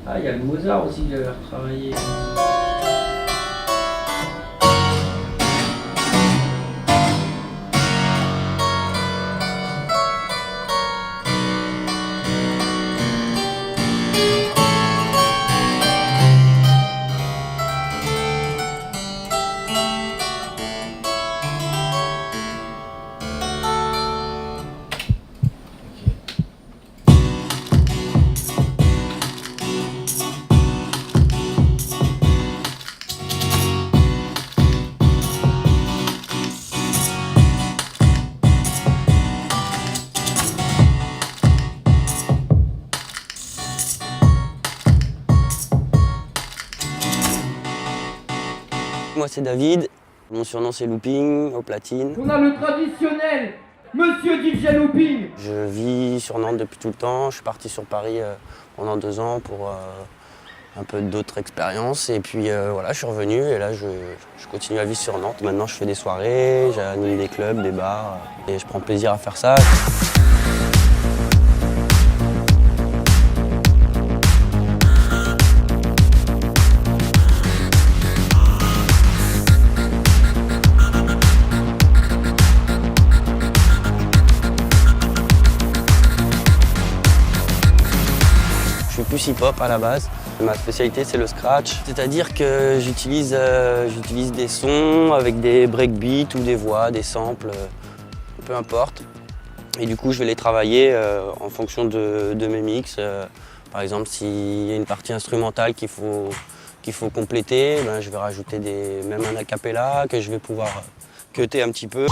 Ah, il y a le Mozart aussi que j'avais retravaillé. Moi c'est David, mon surnom c'est Looping, au platine. On a le traditionnel Monsieur DJ Looping. Je vis sur Nantes depuis tout le temps, je suis parti sur Paris pendant 2 ans pour un peu d'autres expériences. Et puis voilà, je suis revenu et là je continue à vivre sur Nantes. Maintenant je fais des soirées, j'anime des clubs, des bars et je prends plaisir à faire ça. Je suis plus hip-hop à la base. Ma spécialité c'est le scratch, c'est-à-dire que j'utilise des sons avec des breakbeats ou des voix, des samples, peu importe. Et du coup je vais les travailler en fonction de mes mix. Par exemple s'il y a une partie instrumentale qu'il faut compléter, ben, je vais rajouter même un acapella que je vais pouvoir cutter un petit peu.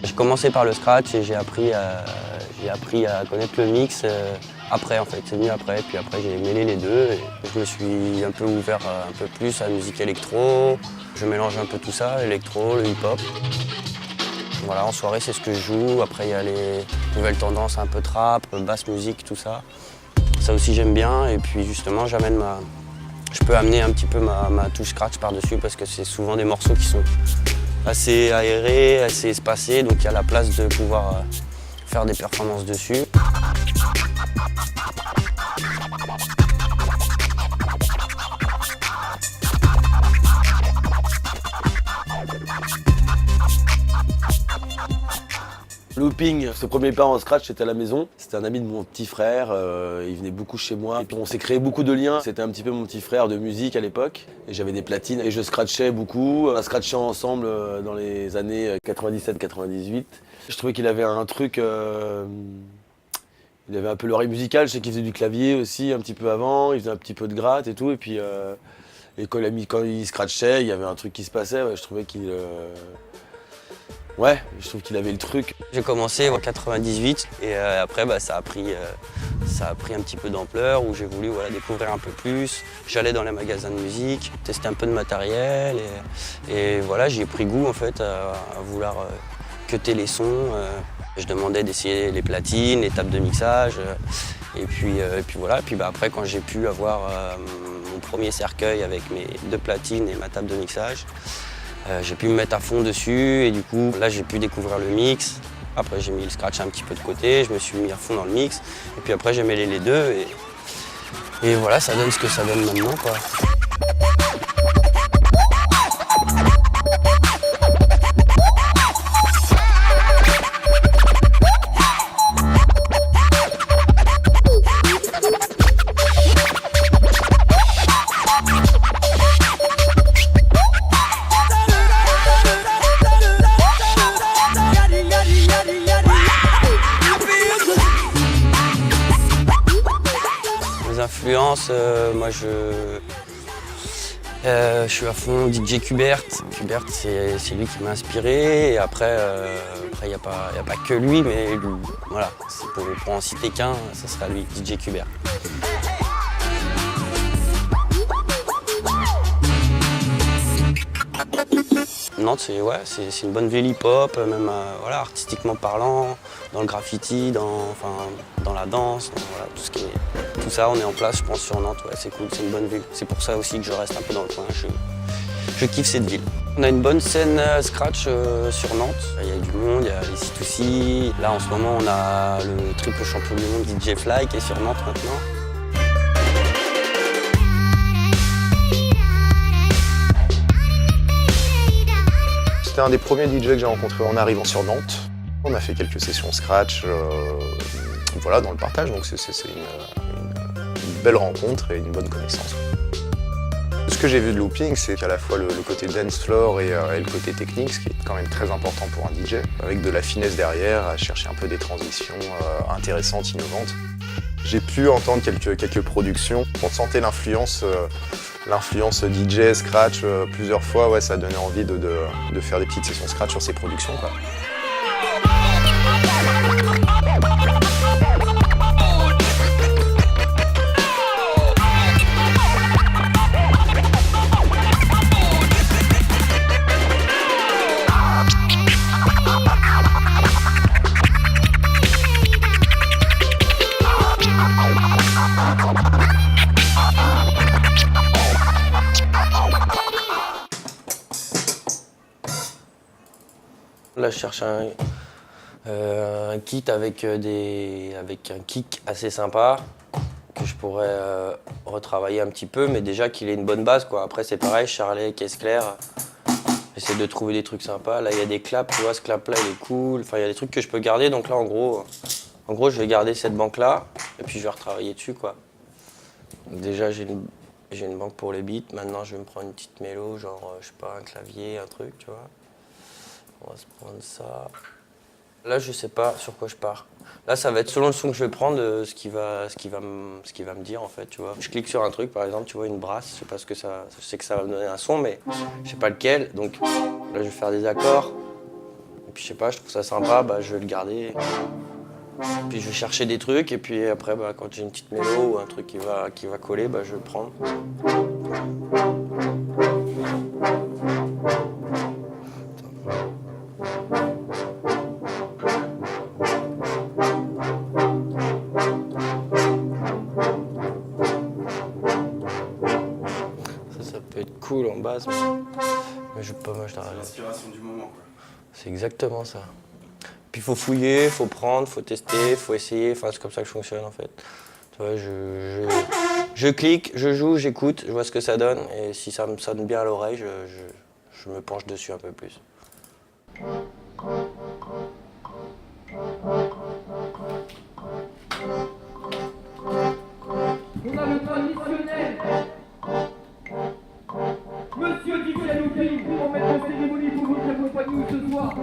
J'ai commencé par le scratch et j'ai appris à connaître le mix après en fait, c'est venu après, puis après j'ai mêlé les deux et je me suis un peu ouvert un peu plus à la musique électro. Je mélange un peu tout ça, l'électro, le hip-hop. Voilà, en soirée c'est ce que je joue, après il y a les nouvelles tendances un peu trap, basse musique, tout ça. Ça aussi j'aime bien et puis justement je peux amener un petit peu ma touche scratch par-dessus parce que c'est souvent des morceaux qui sont assez aérés, assez espacés, donc il y a la place de pouvoir faire des performances dessus. Looping, ce premier pas en scratch, c'était à la maison. C'était un ami de mon petit frère, il venait beaucoup chez moi. Et puis on s'est créé beaucoup de liens. C'était un petit peu mon petit frère de musique à l'époque. Et j'avais des platines et je scratchais beaucoup. On a scratché ensemble dans les années 97-98. Je trouvais qu'il avait un truc... il avait un peu l'oreille musicale, je sais qu'il faisait du clavier aussi un petit peu avant, il faisait un petit peu de gratte et tout. Et puis quand il scratchait, il y avait un truc qui se passait. Ouais, je trouvais qu'il... Ouais, je trouve qu'il avait le truc. J'ai commencé en 98 et après ça a pris un petit peu d'ampleur où j'ai voulu découvrir un peu plus. J'allais dans les magasins de musique, tester un peu de matériel et voilà, j'ai pris goût en fait à vouloir cutter les sons. Je demandais d'essayer les platines, les tables de mixage et puis voilà. Et puis après quand j'ai pu avoir mon premier cercueil avec mes 2 platines et ma table de mixage, j'ai pu me mettre à fond dessus et du coup là j'ai pu découvrir le mix. Après j'ai mis le scratch un petit peu de côté, je me suis mis à fond dans le mix et puis après j'ai mêlé les deux et voilà, ça donne ce que ça donne maintenant quoi. Influences, moi Je suis à fond DJ Qbert. Qbert, c'est lui qui m'a inspiré. Et après, il n'y a pas que lui, mais lui, voilà, pour en citer qu'un, ça sera lui, DJ Qbert. Nantes, c'est une bonne ville hip-hop, même voilà, artistiquement parlant, dans le graffiti, dans la danse, voilà, tout ça, on est en place, je pense, sur Nantes. Ouais, c'est cool, c'est une bonne ville. C'est pour ça aussi que je reste un peu dans le coin. Je kiffe cette ville. On a une bonne scène scratch sur Nantes. Il y a du monde, il y a les C2C. Là, en ce moment, on a le triple champion du monde DJ Fly qui est sur Nantes maintenant. C'était un des premiers DJ que j'ai rencontré en arrivant sur Nantes. On a fait quelques sessions scratch voilà, dans le partage, donc c'est une belle rencontre et une bonne connaissance. Ce que j'ai vu de looping, c'est qu'à la fois le côté dance floor et le côté technique, ce qui est quand même très important pour un DJ, avec de la finesse derrière, à chercher un peu des transitions intéressantes, innovantes. J'ai pu entendre quelques productions. On sentait l'influence DJ, scratch plusieurs fois, ouais, ça donnait envie de faire des petites sessions scratch sur ces productions, quoi. Là, je cherche un kit avec un kick assez sympa que je pourrais retravailler un petit peu, mais déjà qu'il ait une bonne base, quoi. Après, c'est pareil, Charlet, caisse claire. J'essaie de trouver des trucs sympas. Là, il y a des claps, tu vois, ce clap-là, il est cool. Enfin, il y a des trucs que je peux garder, donc là, en gros, je vais garder cette banque-là et puis je vais retravailler dessus, quoi. Déjà, j'ai une banque pour les beats. Maintenant, je vais me prendre une petite mélo, genre, je sais pas, un clavier, un truc, tu vois. On va se prendre ça. Là, je sais pas sur quoi je pars. Là, ça va être selon le son que je vais prendre, ce qui va me dire, en fait, tu vois. Je clique sur un truc, par exemple, tu vois, une brasse, je sais pas ce que ça... Je sais que ça va me donner un son, mais je sais pas lequel. Donc là, je vais faire des accords. Et puis, je sais pas, je trouve ça sympa, bah, je vais le garder. Puis, je vais chercher des trucs, et puis après, bah, quand j'ai une petite mélo ou un truc qui va coller, bah, je vais le prendre. Ça peut être cool en base, mais je peux pas m'acheter. C'est l'inspiration du moment, quoi. C'est exactement ça. Puis il faut fouiller, il faut prendre, il faut tester, il faut essayer. Enfin, c'est comme ça que je fonctionne en fait. Tu vois, je clique, je joue, j'écoute, je vois ce que ça donne. Et si ça me sonne bien à l'oreille, je me penche dessus un peu plus. On a le traditionnel Monsieur DJ Looping pour mettre en cérémonie pour vous accompagner ce soir.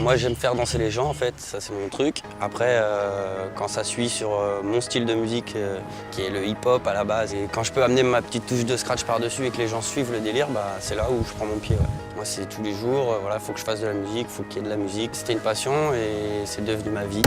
Moi j'aime faire danser les gens en fait, ça c'est mon truc. Après quand ça suit sur mon style de musique qui est le hip-hop à la base, et quand je peux amener ma petite touche de scratch par-dessus et que les gens suivent le délire, bah, c'est là où je prends mon pied. Ouais. Moi c'est tous les jours, voilà, faut que je fasse de la musique, faut qu'il y ait de la musique. C'était une passion et c'est devenu ma vie.